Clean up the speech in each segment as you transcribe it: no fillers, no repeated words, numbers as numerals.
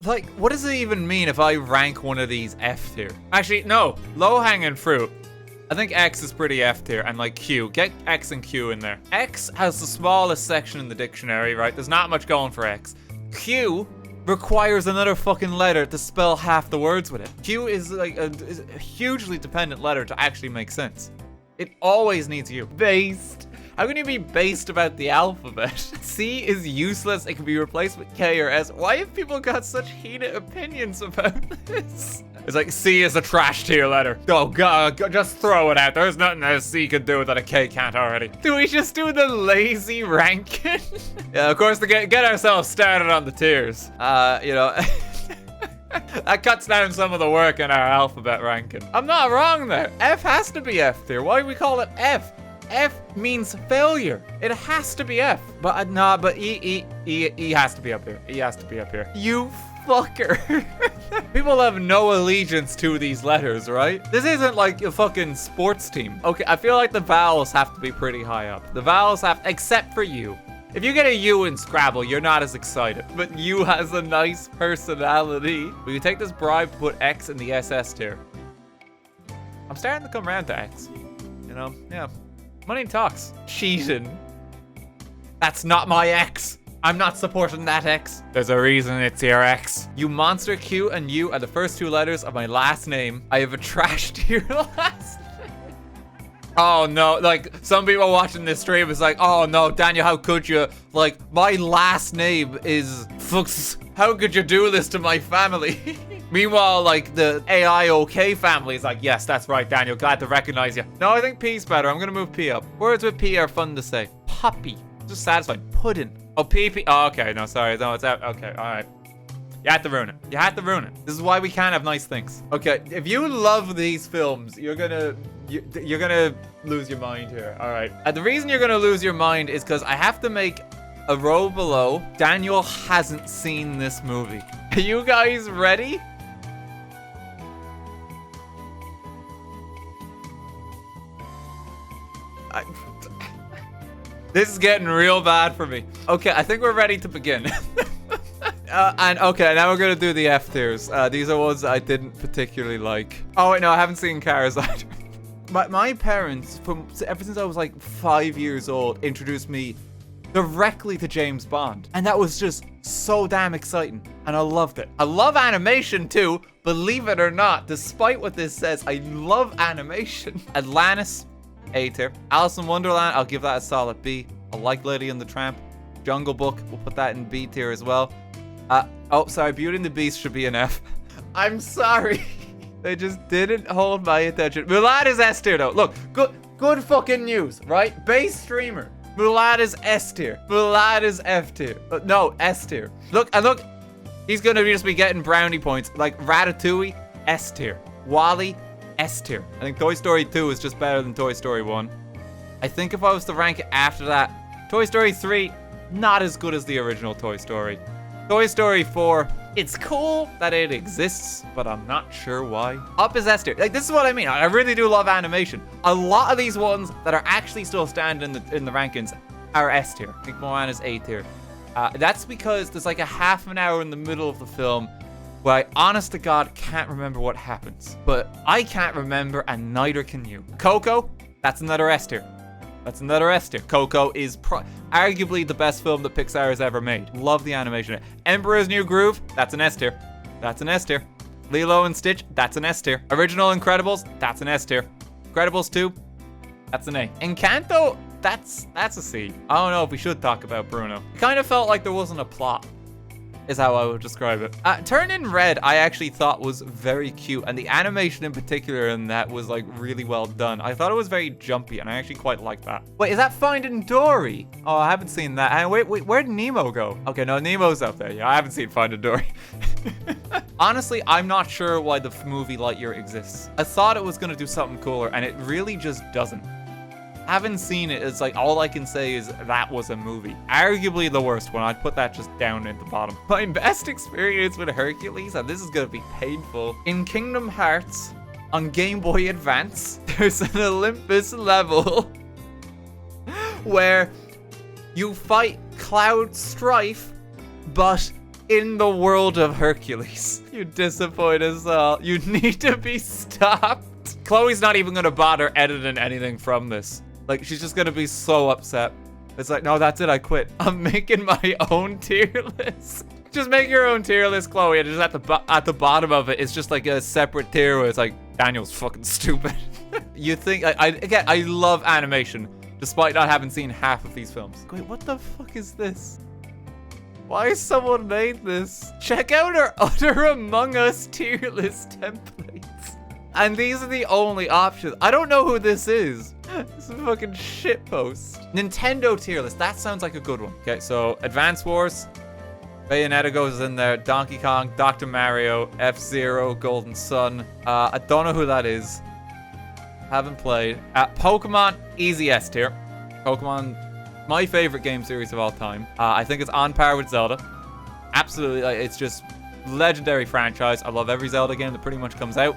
Like, what does it even mean if I rank one of these F tier? Actually, no. Low-hanging fruit. I think X is pretty F tier, and like Q. Get X and Q in there. X has the smallest section in the dictionary, right? There's not much going for X. Q requires another fucking letter to spell half the words with it. Q is like a hugely dependent letter to actually make sense. It always needs U. Based. How can you be based about the alphabet? C is useless. It can be replaced with K or S. Why have people got such heated opinions about this? It's like C is a trash tier letter. Oh god, just throw it out. There's nothing a C can do that a K can't already. Do we just do the lazy ranking? Yeah, of course, to get ourselves started on the tiers. You know, that cuts down some of the work in our alphabet ranking. I'm not wrong there. F has to be F tier. Why do we call it F? F means failure. It has to be F. But nah, but E has to be up here. E has to be up here. You fucker. People have no allegiance to these letters, right? This isn't like a fucking sports team. Okay, I feel like the vowels have to be pretty high up. The vowels have, except for U. If you get a U in Scrabble, you're not as excited. But U has a nice personality. Will you take this bribe to put X in the SS tier? I'm starting to come around to X. You know, yeah. Money talks. Cheating. That's not my X. I'm not supporting that X. There's a reason it's your X. You monster. Q and U are the first two letters of my last name. I have a trash tier last name. Oh no, like some people watching this stream is like, oh no, Daniel, how could you? Like, my last name is Fuchs. How could you do this to my family? Meanwhile, like, the AIOK family is like, yes, that's right, Daniel. Glad to recognize you. No, I think P's better. I'm going to move P up. Words with P are fun to say. Puppy. Just satisfying. Pudding. Oh, PP. Oh, okay. No, sorry. No, it's out. Okay. All right. You had to ruin it. You had to ruin it. This is why we can't have nice things. Okay. If you love these films, you're going to lose your mind here. All right. And the reason you're going to lose your mind is because I have to make a row below. Daniel hasn't seen this movie. Are you guys ready? This is getting real bad for me. Okay, I think we're ready to begin. And okay, now we're gonna do the F tiers. These are ones I didn't particularly like. Oh wait, no, I haven't seen Cars either. My parents, ever since I was like 5 years old, introduced me directly to James Bond. And that was just so damn exciting. And I loved it. I love animation too, believe it or not. Despite what this says, I love animation. Atlantis, A tier. Alice in Wonderland, I'll give that a solid B. I like Lady and the Tramp. Jungle Book, we'll put that in B tier as well. Oh, sorry, Beauty and the Beast should be an F. I'm sorry. They just didn't hold my attention. Mulan is S tier though. Look, good fucking news, right? Base streamer. Mulan is S tier. Mulan is F tier. No, S tier. Look, he's gonna just be getting brownie points. Like Ratatouille, S tier. WALL-E, S tier. I think Toy Story 2 is just better than Toy Story 1. I think if I was to rank it after that, Toy Story 3, not as good as the original Toy Story. Toy Story 4, it's cool that it exists, but I'm not sure why. Up is S tier. Like, this is what I mean. I really do love animation. A lot of these ones that are actually still standing in the rankings are S tier. I think Moana's A tier. That's because there's like a half an hour in the middle of the film where I, honest to God, can't remember what happens. But I can't remember, and neither can you. Coco, that's another S tier. That's another S tier. Coco is arguably the best film that Pixar has ever made. Love the animation. Emperor's New Groove, that's an S tier. That's an S tier. Lilo and Stitch, that's an S tier. Original Incredibles, that's an S tier. Incredibles 2, that's an A. Encanto, that's a C. I don't know if we should talk about Bruno. It kind of felt like there wasn't a plot, is how I would describe it. Turning Red, I actually thought was very cute, and the animation in particular in that was like really well done. I thought it was very jumpy, and I actually quite liked that. Wait, is that Finding Dory? Oh, I haven't seen that. And wait, where'd Nemo go? Okay, no, Nemo's up there. Yeah, I haven't seen Finding Dory. Honestly, I'm not sure why the movie Lightyear exists. I thought it was gonna do something cooler, and it really just doesn't. Haven't seen it. It's like all I can say is that was a movie. Arguably the worst one. I'd put that just down at the bottom. My best experience with Hercules, and this is gonna be painful. In Kingdom Hearts on Game Boy Advance, there's an Olympus level where you fight Cloud Strife, but in the world of Hercules. You disappoint us all. You need to be stopped. Chloe's not even gonna bother editing anything from this. Like, she's just gonna be so upset. It's like, no, that's it, I quit. I'm making my own tier list. Just make your own tier list, Chloe, and just at the bottom of it, it's just like a separate tier where it's like, Daniel's fucking stupid. You think, again, I love animation, despite not having seen half of these films. Wait, what the fuck is this? Why has someone made this? Check out our other Among Us tier list templates. And these are the only options. I don't know who this is. This is a fucking shitpost. Nintendo tier list. That sounds like a good one. Okay, so Advance Wars. Bayonetta goes in there. Donkey Kong, Dr. Mario, F-Zero, Golden Sun. I don't know who that is. Haven't played. Pokemon, easy S tier. Pokemon, my favorite game series of all time. I think it's on par with Zelda. Absolutely, it's just legendary franchise. I love every Zelda game that pretty much comes out.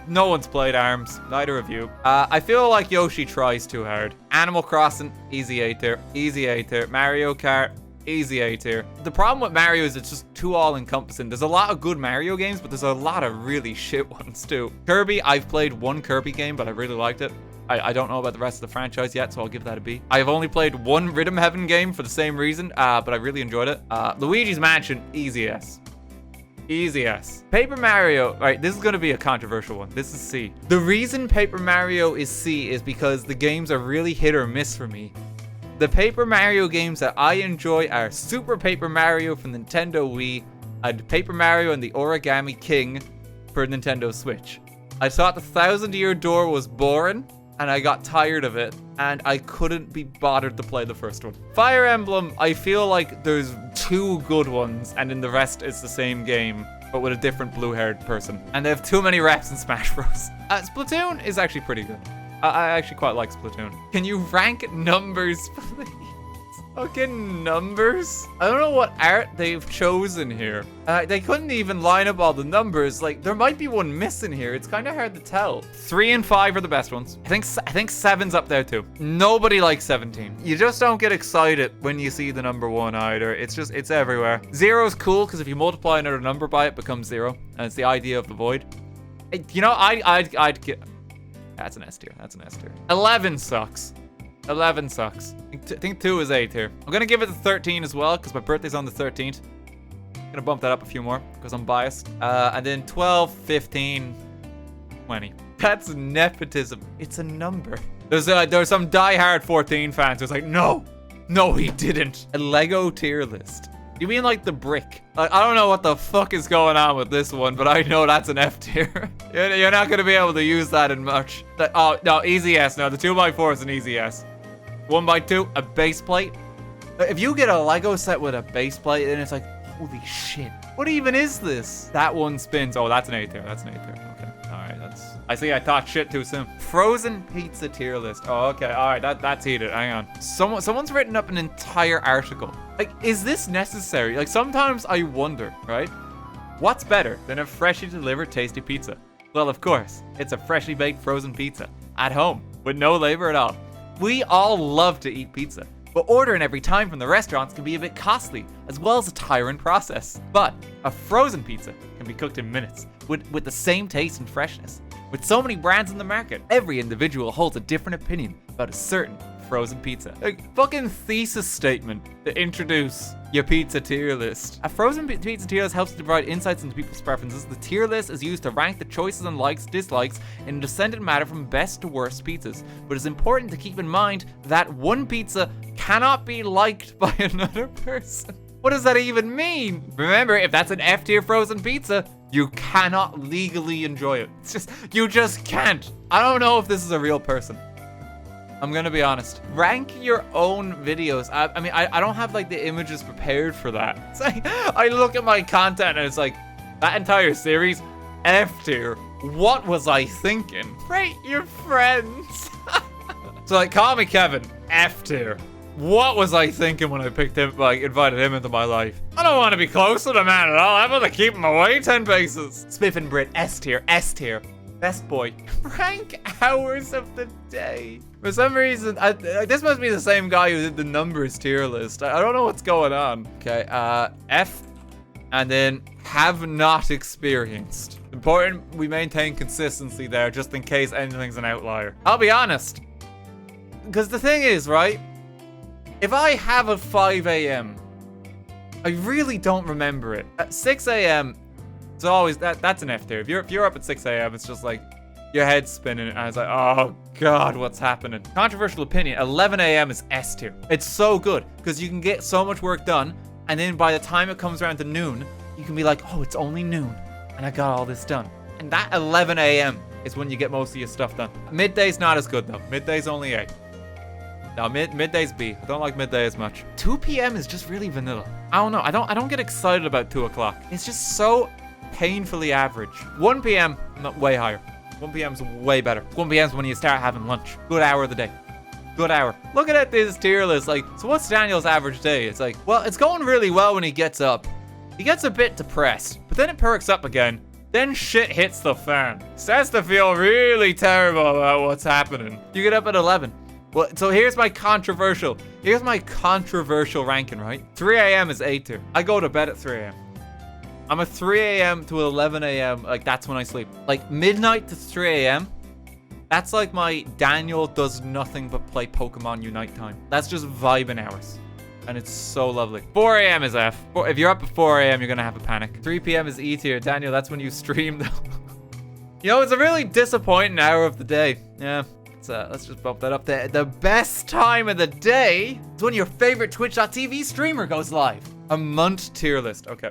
No one's played ARMS, neither of you. I feel like Yoshi tries too hard. Animal Crossing, easy A tier. Easy A tier. Mario Kart, easy A tier. The problem with Mario is it's just too all-encompassing. There's a lot of good Mario games, but there's a lot of really shit ones too. Kirby, I've played one Kirby game, but I really liked it. I don't know about the rest of the franchise yet, so I'll give that a B. I've only played one Rhythm Heaven game for the same reason, but I really enjoyed it. Luigi's Mansion, easy S. Easy S. Paper Mario, right, this is going to be a controversial one. This is C. The reason Paper Mario is C is because the games are really hit or miss for me. The Paper Mario games that I enjoy are Super Paper Mario for Nintendo Wii and Paper Mario and the Origami King for Nintendo Switch. I thought the Thousand Year Door was boring, and I got tired of it, and I couldn't be bothered to play the first one. Fire Emblem, I feel like there's two good ones, and then the rest is the same game, but with a different blue-haired person. And they have too many reps in Smash Bros. Splatoon is actually pretty good. I actually quite like Splatoon. Can you rank numbers, please? Fucking numbers? I don't know what art they've chosen here. They couldn't even line up all the numbers. Like, there might be one missing here. It's kind of hard to tell. 3 and 5 are the best ones. I think 7's up there too. Nobody likes 17. You just don't get excited when you see the number 1 either. It's everywhere. 0's cool because if you multiply another number by it, it becomes 0. And it's the idea of the void. You know, I'd get... That's an S tier. That's an S tier. 11 sucks. 11 sucks. I think 2 is A tier. I'm gonna give it a 13 as well because my birthday's on the 13th. Gonna bump that up a few more because I'm biased. And then 12, 15, 20. That's nepotism. It's a number. There's some diehard 14 fans who's like, no, he didn't. A Lego tier list. You mean like the brick? Like, I don't know what the fuck is going on with this one, but I know that's an F tier. You're not gonna be able to use that in much. Oh no, easy S. No, the 2x4 is an easy S. 1x2, a base plate. If you get a Lego set with a base plate, then it's like, holy shit. What even is this? That one spins. Oh, that's an A tier. That's an A tier. Okay. All right. I see. I thought shit too soon. Frozen pizza tier list. Oh, okay. All right. That's heated. Hang on. Someone's written up an entire article. Like, is this necessary? Like, sometimes I wonder, right? What's better than a freshly delivered tasty pizza? Well, of course, it's a freshly baked frozen pizza at home with no labor at all. We all love to eat pizza, but ordering every time from the restaurants can be a bit costly, as well as a tiring process. But a frozen pizza can be cooked in minutes, with the same taste and freshness. With so many brands in the market, every individual holds a different opinion about a certain frozen pizza. A fucking thesis statement to introduce your pizza tier list. A frozen pizza tier list helps to provide insights into people's preferences. The tier list is used to rank the choices and likes, dislikes in a descendant manner from best to worst pizzas. But it's important to keep in mind that one pizza cannot be liked by another person. What does that even mean? Remember, if that's an F tier frozen pizza, you cannot legally enjoy it. You just can't. I don't know if this is a real person. I'm gonna be honest. Rank your own videos. I mean, I don't have like the images prepared for that. It's like, I look at my content and it's like, that entire series, F tier. What was I thinking? Rate your friends. So like, call me Kevin, F tier. What was I thinking when I picked him, like, invited him into my life? I don't want to be close to the man at all. I'm gonna keep him away 10 paces. Smith and Britt, S tier, S tier. Best boy. Rank hours of the day. For some reason, this must be the same guy who did the numbers tier list. I don't know what's going on. Okay, F. And then have not experienced. Important we maintain consistency there just in case anything's an outlier. I'll be honest. Because the thing is, right? If I have a 5 a.m., I really don't remember it. At 6 a.m., it's always, that's an F tier. If you're up at 6 a.m., it's just like, your head's spinning, and it's like, oh God, what's happening? Controversial opinion, 11 a.m. is S tier. It's so good, because you can get so much work done, and then by the time it comes around to noon, you can be like, oh, it's only noon, and I got all this done. And that 11 a.m. is when you get most of your stuff done. Midday's not as good, though. Midday's only A. No, midday's B. I don't like midday as much. 2 p.m. is just really vanilla. I don't know. I don't get excited about 2 o'clock. It's just so painfully average. 1 p.m. not way higher. 1 p.m. is way better. 1 p.m. is when you start having lunch. Good hour of the day. Good hour. Looking at this tier list, like, so what's Daniel's average day? It's like, well, it's going really well when he gets up. He gets a bit depressed, but then it perks up again. Then shit hits the fan. Starts to feel really terrible about what's happening. You get up at 11. Well, so here's my controversial ranking, right? 3 a.m. is A tier. I go to bed at 3 a.m. I'm a 3 a.m. to 11 a.m. Like, that's when I sleep. Like, midnight to 3 a.m. That's like my Daniel does nothing but play Pokemon Unite time. That's just vibing hours. And it's so lovely. 4 a.m. is F. If you're up at 4 a.m., you're gonna have a panic. 3 p.m. is E tier. Daniel, that's when you stream, though. You know, it's a really disappointing hour of the day. Yeah. Let's just bump that up there. The best time of the day is when your favorite Twitch.tv streamer goes live. A month tier list. Okay.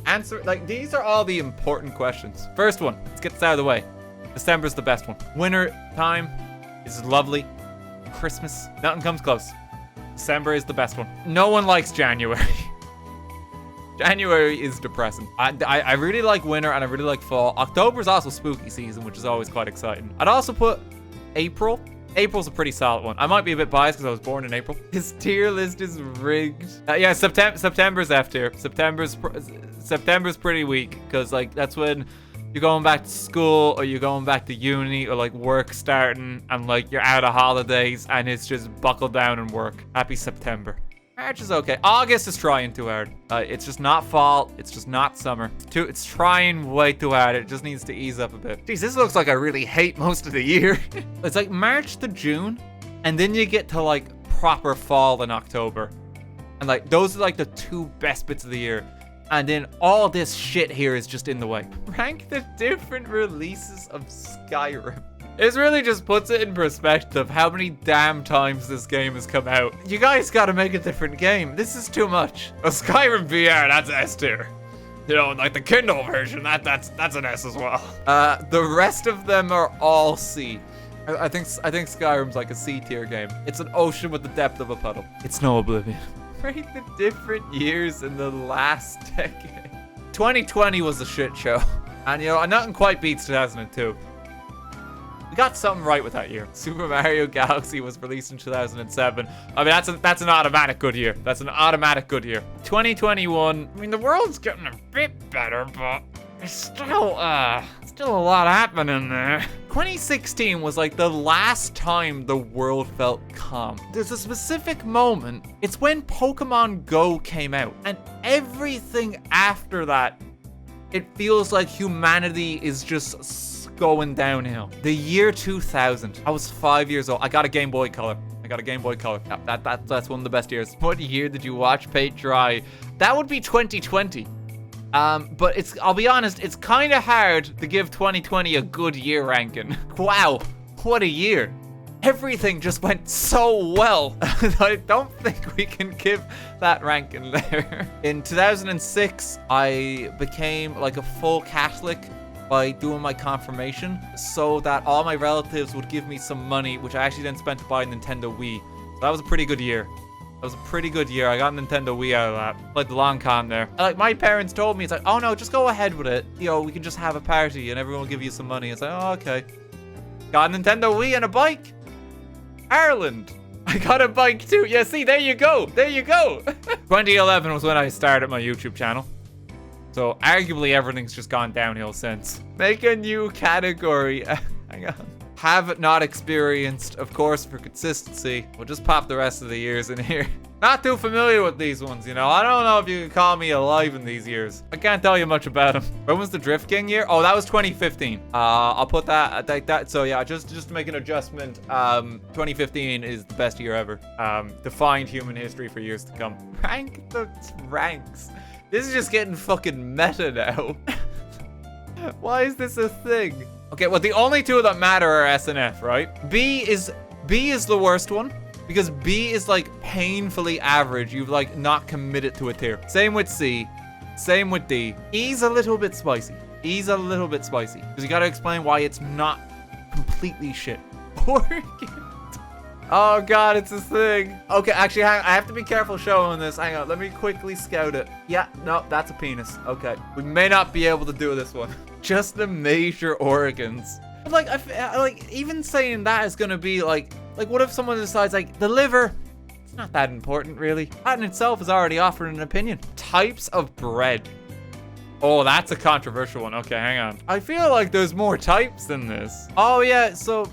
Answer, like, these are all the important questions. First one, let's get this out of the way. December's the best one. Winter time is lovely. Christmas, nothing comes close. December is the best one. No one likes January. January is depressing. I really like winter and I really like fall. October's also spooky season, which is always quite exciting. I'd also put April. April's a pretty solid one. I might be a bit biased because I was born in April. His tier list is rigged. Yeah, September's F tier. September's pretty weak because, like, that's when you're going back to school or you're going back to uni or, like, work starting and, like, you're out of holidays and it's just buckle down and work. Happy September. March is okay. August is trying too hard. It's just not fall. It's just not summer. It's trying way too hard. It just needs to ease up a bit. Jeez, this looks like I really hate most of the year. It's like March to June, and then you get to, like, proper fall in October. And, like, those are, like, the 2 best bits of the year. And then all this shit here is just in the way. Rank the different releases of Skyrim. This really just puts it in perspective how many damn times this game has come out. You guys gotta make a different game. This is too much. A Skyrim VR, that's S tier. You know, like the Kindle version, that's an S as well. The rest of them are all C. I think Skyrim's like a C tier game. It's an ocean with the depth of a puddle. It's no Oblivion. Rate the different years in the last decade. 2020 was a shit show. And, you know, nothing quite beats 2002. We got something right with that year. Super Mario Galaxy was released in 2007. I mean, that's an automatic good year. That's an automatic good year. 2021. I mean, the world's getting a bit better, but there's still a lot happening there. 2016 was like the last time the world felt calm. There's a specific moment. It's when Pokemon Go came out, and everything after that, it feels like humanity is just going downhill. The year 2000. I was 5 years old. I got a Game Boy Color. Yeah, that's one of the best years. What year did you watch paint dry? That would be 2020. But I'll be honest, it's kind of hard to give 2020 a good year ranking. Wow, what a year. Everything just went so well. I don't think we can give that ranking there. In 2006, I became like a full Catholic by doing my confirmation so that all my relatives would give me some money, which I actually then spent to buy a Nintendo Wii. So that was a pretty good year. That was a pretty good year. I got a Nintendo Wii out of that. Like the long con there. Like my parents told me, it's like, oh no, just go ahead with it. You know, we can just have a party and everyone will give you some money. It's like, oh, okay. Got a Nintendo Wii and a bike. Ireland. I got a bike too. Yeah, see, there you go. There you go. 2011 was when I started my YouTube channel. So arguably everything's just gone downhill since. Make a new category. Hang on. Have not experienced, of course, for consistency. We'll just pop the rest of the years in here. Not too familiar with these ones, you know. I don't know if you can call me alive in these years. I can't tell you much about them. When was the Drift King year? Oh, that was 2015. I'll put that like that. So yeah, just to make an adjustment. 2015 is the best year ever. Defined human history for years to come. Rank the ranks. This is just getting fucking meta now. Why is this a thing? Okay, well the only two that matter are S and F, right? B is the worst one. Because B is like painfully average. You've like not committed to a tier. Same with C. Same with D. E's a little bit spicy. E's a little bit spicy. Because you gotta explain why it's not completely shit. Oh god, it's a thing. Okay, actually, hang on. I have to be careful showing this. Hang on, let me quickly scout it. Yeah, no, that's a penis. Okay, we may not be able to do this one. Just the major organs. But like, like even saying that is gonna be like what if someone decides like the liver? It's not that important, really. That in itself is already offering an opinion. Types of bread. Oh, that's a controversial one. Okay, hang on. I feel like there's more types than this. Oh yeah, so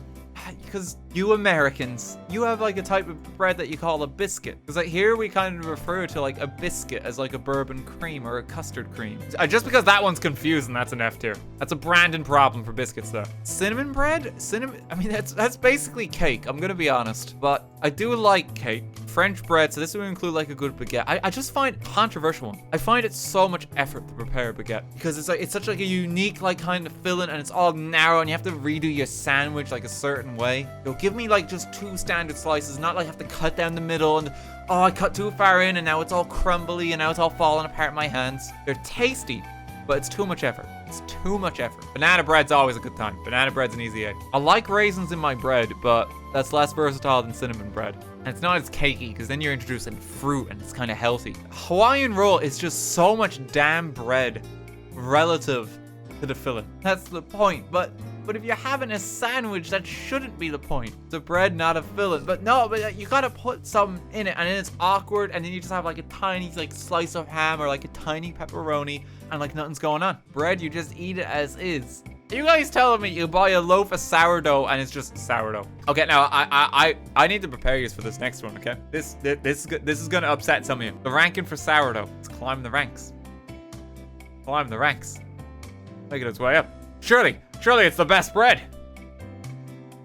because you Americans, you have like a type of bread that you call a biscuit. Because like here we kind of refer to like a biscuit as like a bourbon cream or a custard cream. Just because that one's confusing, that's an F tier. That's a Brandon problem for biscuits though. Cinnamon bread? Cinnamon, I mean, that's basically cake, I'm gonna be honest. But I do like cake. French bread, so this would include like a good baguette. I just find controversial one. I find it so much effort to prepare a baguette because it's such like a unique like kind of filling and it's all narrow and you have to redo your sandwich like a certain way. You'll give me like just 2 standard slices, not like have to cut down the middle and oh, I cut too far in and now it's all crumbly and now it's all falling apart in my hands. They're tasty, but it's too much effort. It's too much effort. Banana bread's always a good time. Banana bread's an easy A. I like raisins in my bread, but that's less versatile than cinnamon bread. And it's not as cakey, because then you're introducing fruit and it's kind of healthy. Hawaiian roll is just so much damn bread relative to the filling. That's the point. But if you're having a sandwich, that shouldn't be the point. It's a bread, not a filling. But no, but you gotta put some in it, and then it's awkward, and then you just have like a tiny like slice of ham or like a tiny pepperoni, and like nothing's going on. Bread, you just eat it as is. You guys telling me you buy a loaf of sourdough and it's just sourdough? Okay, now I need to prepare you for this next one. Okay, this is gonna upset some of you. The ranking for sourdough. It's climbing the ranks. Climb the ranks. Making its way up. Surely it's the best bread.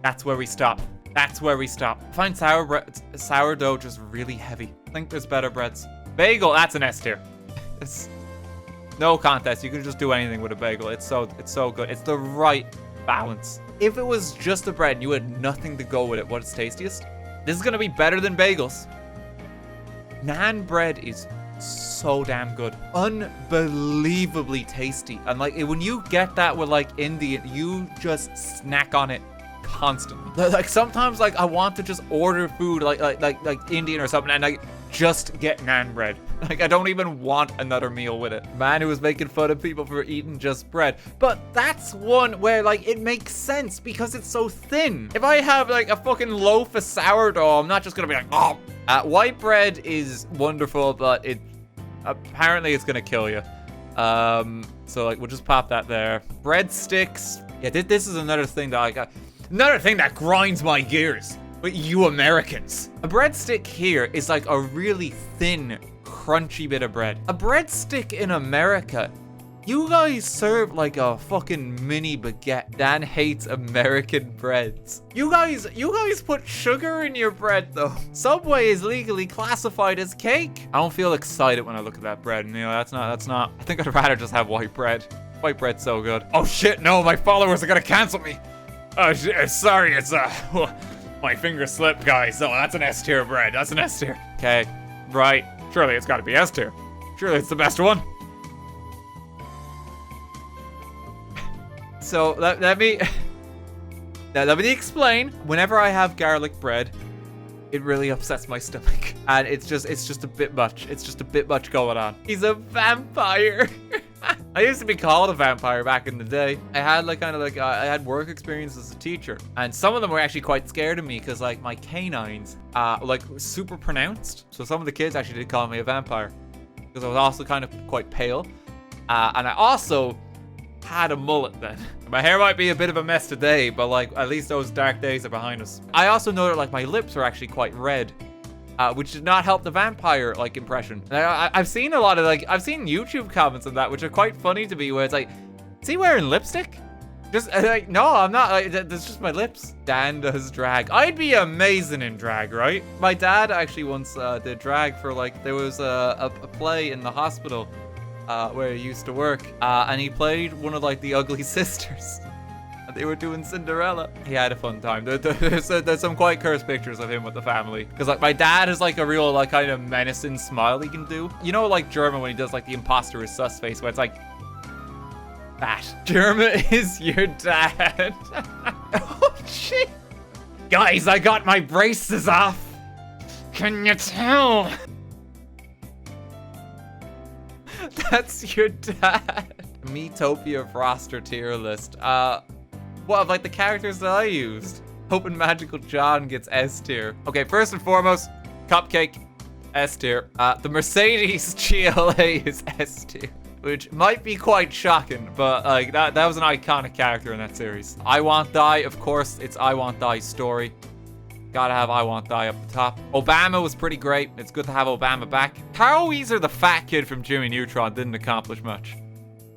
That's where we stop. That's where we stop. I find sourdough just really heavy. I think there's better breads. Bagel, that's an S tier. It's no contest. You can just do anything with a bagel. It's so good. It's the right balance. If it was just the bread and you had nothing to go with it, what's tastiest? This is gonna be better than bagels. Naan bread is so damn good. Unbelievably tasty. And like when you get that with like Indian, you just snack on it constantly. Like sometimes like I want to just order food like Indian or something and like just get naan bread. Like I don't even want another meal with it. Man who was making fun of people for eating just bread. But that's one where like it makes sense because it's so thin. If I have like a fucking loaf of sourdough, I'm not just gonna be like, oh. White bread is wonderful, but it apparently it's gonna kill you. So like we'll just pop that there. Breadsticks. Yeah, this is another thing that I got. Another thing that grinds my gears. But you Americans. A breadstick here is like a really thin, crunchy bit of bread. A breadstick in America, you guys serve like a fucking mini baguette. Dan hates American breads. You guys put sugar in your bread though. Subway is legally classified as cake. I don't feel excited when I look at that bread. You know, that's not. I think I'd rather just have white bread. White bread's so good. Oh shit, no, my followers are gonna cancel me. Oh shit, sorry, it's my finger slipped, guys. Oh, that's an S tier bread. That's an S tier. Okay, right. Surely it's gotta be S tier. Surely it's the best one. So let me explain. Whenever I have garlic bread, it really upsets my stomach, and it's just a bit much. It's just a bit much going on. He's a vampire. I used to be called a vampire back in the day. I had I had work experience as a teacher, and some of them were actually quite scared of me because like my canines like super pronounced. So some of the kids actually did call me a vampire because I was also kind of quite pale. And I also had a mullet then. My hair might be a bit of a mess today, but like at least those dark days are behind us. I also noted like my lips are actually quite red, which did not help the vampire like impression. And I've seen a lot of I've seen YouTube comments on that, which are quite funny to me, where it's like, is he wearing lipstick? Just like, no, I'm not. Like, that's just my lips. Dan does drag. I'd be amazing in drag, right? My dad actually once did drag for like, there was a play in the hospital where he used to work, and he played one of like the ugly sisters. And they were doing Cinderella. He had a fun time. There's some quite cursed pictures of him with the family. Because like my dad has like a real like kind of menacing smile he can do. You know, like German when he does like the imposter is sus face, where it's like, that. German is your dad. Oh shit. Guys, I got my braces off. Can you tell? That's your dad. Metopia Froster tier list. What of like the characters that I used? Hoping Magical John gets S tier. Okay, first and foremost, Cupcake, S tier. The Mercedes GLA is S tier, which might be quite shocking, but like that was an iconic character in that series. I Want Die, of course, it's I Want Die's story. Gotta have I Want Die up the top. Obama was pretty great. It's good to have Obama back. Carl Weezer, the fat kid from Jimmy Neutron, didn't accomplish much.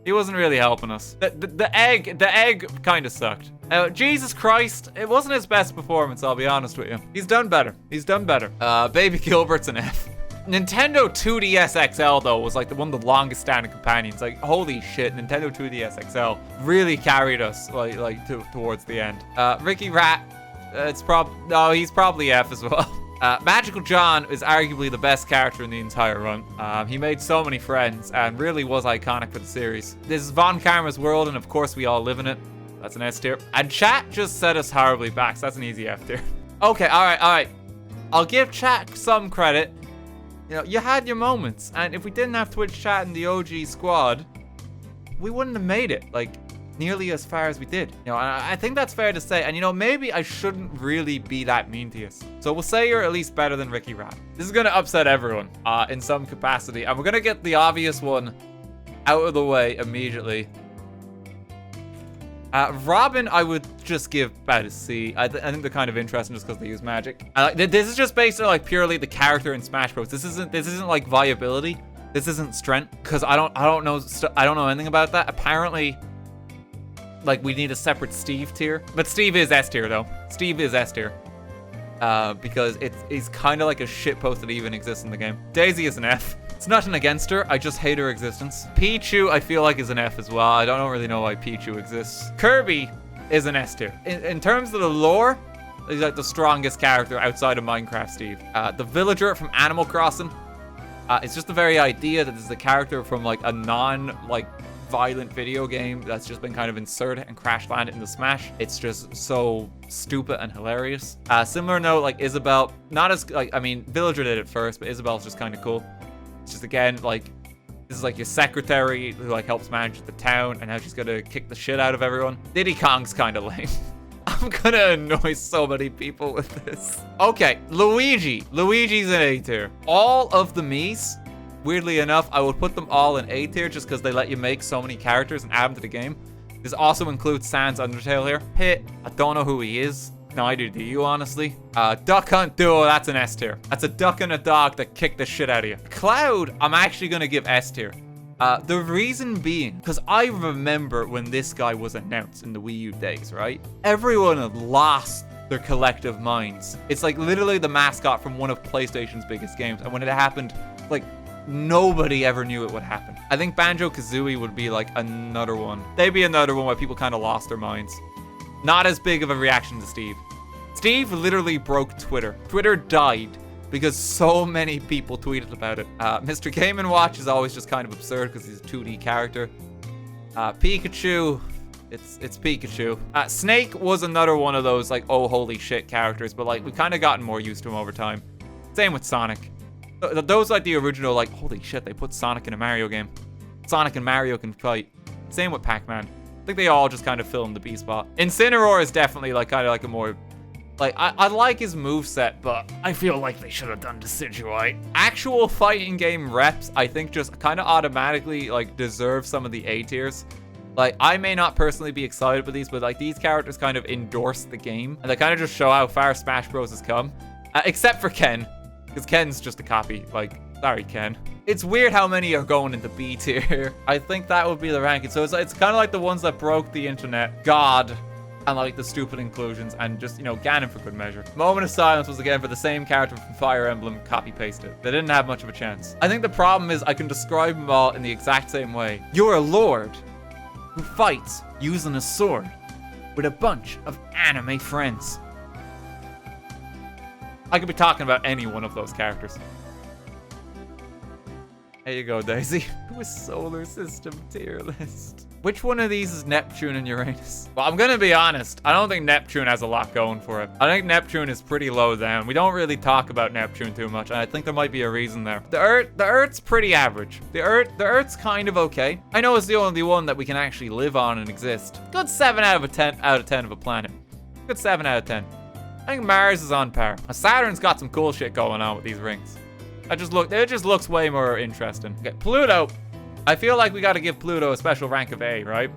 He wasn't really helping us. The egg kind of sucked. Jesus Christ, it wasn't his best performance, I'll be honest with you. He's done better. He's done better. Baby Gilbert's an F. Nintendo 2DS XL though was like one of the longest standing companions. Like holy shit, Nintendo 2DS XL really carried us towards the end. Ricky Rat, he's probably F as well. Magical John is arguably the best character in the entire run. He made so many friends and really was iconic for the series. This is Von Karma's world, and of course we all live in it. That's an S tier. And chat just set us horribly back, so that's an easy F tier. Okay, all right. I'll give chat some credit. You know, you had your moments, and if we didn't have Twitch chat in the OG squad, we wouldn't have made it like nearly as far as we did. You know, and I think that's fair to say. And you know, maybe I shouldn't really be that mean to you. So we'll say you're at least better than Ricky Rat. This is gonna upset everyone in some capacity, and we're gonna get the obvious one out of the way immediately. Robin, I would just give about a C. I think they're kind of interesting just because they use magic. This is just based on like purely the character in Smash Bros. This isn't like viability. This isn't strength, because I don't know anything about that. Apparently, like we need a separate Steve tier, but Steve is S tier though. Steve is S tier because he's kind of like a shitpost that even exists in the game. Daisy is an F. It's nothing against her, I just hate her existence. Pichu, I feel like, is an F as well. I don't really know why Pichu exists. Kirby is an S tier. In terms of the lore, he's like the strongest character outside of Minecraft Steve. The villager from Animal Crossing. It's just the very idea that this is a character from like a violent video game that's just been kind of inserted and crash landed into Smash. It's just so stupid and hilarious. Similar note, like Isabelle, not as like, I mean, Villager did it first, but Isabelle's just kind of cool. It's just, again, like, this is like your secretary who like helps manage the town, and now she's gonna kick the shit out of everyone. Diddy Kong's kind of lame. I'm gonna annoy so many people with this. Okay, Luigi. Luigi's an A tier. All of the Miis, weirdly enough, I would put them all in A tier just because they let you make so many characters and add them to the game. This also includes Sans Undertale here. Pit, I don't know who he is. Neither do you, honestly. Duck Hunt Duo, that's an S tier. That's a duck and a dog that kick the shit out of you. Cloud, I'm actually gonna give S tier. The reason being, because I remember when this guy was announced in the Wii U days, right? Everyone had lost their collective minds. It's like literally the mascot from one of PlayStation's biggest games. And when it happened, like, nobody ever knew it would happen. I think Banjo-Kazooie would be like another one. They'd be another one where people kind of lost their minds. Not as big of a reaction to Steve. Steve literally broke Twitter. Twitter died because so many people tweeted about it. Mr. Game & Watch is always just kind of absurd because he's a 2D character. Pikachu, it's Pikachu. Snake was another one of those like, oh holy shit characters, but like we've kind of gotten more used to him over time. Same with Sonic. Those like the original, like, holy shit, they put Sonic in a Mario game. Sonic and Mario can fight. Same with Pac-Man. I think they all just kind of fill in the B spot. Incineroar is definitely like kind of like a more Like, I like his moveset, but I feel like they should have done Decidueye. Actual fighting game reps, I think, just kind of automatically, like, deserve some of the A tiers. Like, I may not personally be excited for these, but, like, these characters kind of endorse the game. And they kind of just show how far Smash Bros. Has come. Except for Ken. Because Ken's just a copy. Like, sorry, Ken. It's weird how many are going into B tier. I think that would be the ranking. So it's kind of like the ones that broke the internet. God. And like the stupid inclusions and just, you know, Ganon for good measure. Moment of silence was again for the same character from Fire Emblem, copy-pasted. They didn't have much of a chance. I think the problem is I can describe them all in the exact same way. You're a lord who fights using a sword with a bunch of anime friends. I could be talking about any one of those characters. There you go, Daisy. Who is solar system tier list? Which one of these is Neptune and Uranus? Well, I'm gonna be honest. I don't think Neptune has a lot going for it. I think Neptune is pretty low down. We don't really talk about Neptune too much, and I think there might be a reason there. The Earth's pretty average. The Earth's kind of okay. I know it's the only one that we can actually live on and exist. Good 7 out of 10 of a planet. Good 7 out of 10. I think Mars is on par. Saturn's got some cool shit going on with these rings. It just looks way more interesting. Okay, Pluto. I feel like we got to give Pluto a special rank of A, right?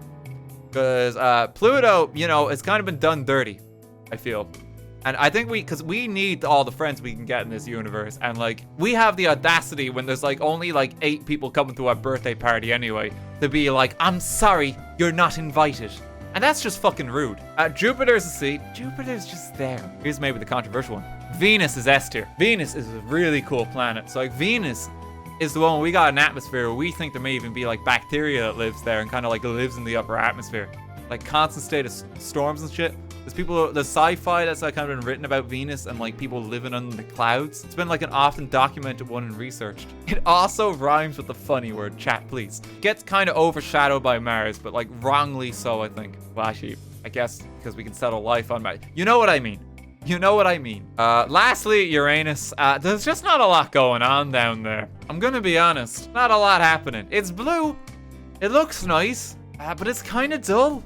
Because Pluto, you know, it's kind of been done dirty, I feel. And I think because we need all the friends we can get in this universe. And like, we have the audacity when there's like only like 8 people coming to our birthday party anyway, to be like, I'm sorry, you're not invited. And that's just fucking rude. Jupiter's a C. Jupiter's just there. Here's maybe the controversial one. Venus is S tier. Venus is a really cool planet. So like Venus is the one where we got an atmosphere where we think there may even be like bacteria that lives there and kind of like lives in the upper atmosphere. Like constant state of storms and shit. There's sci-fi that's like kind of been written about Venus and like people living under the clouds. It's been like an often documented one and researched. It also rhymes with the funny word, chat please. Gets kind of overshadowed by Mars, but like wrongly so, I think. Well, actually, I guess because we can settle life on Mars. You know what I mean. You know what I mean. Lastly, Uranus. There's just not a lot going on down there. I'm gonna be honest. Not a lot happening. It's blue. It looks nice, but it's kind of dull.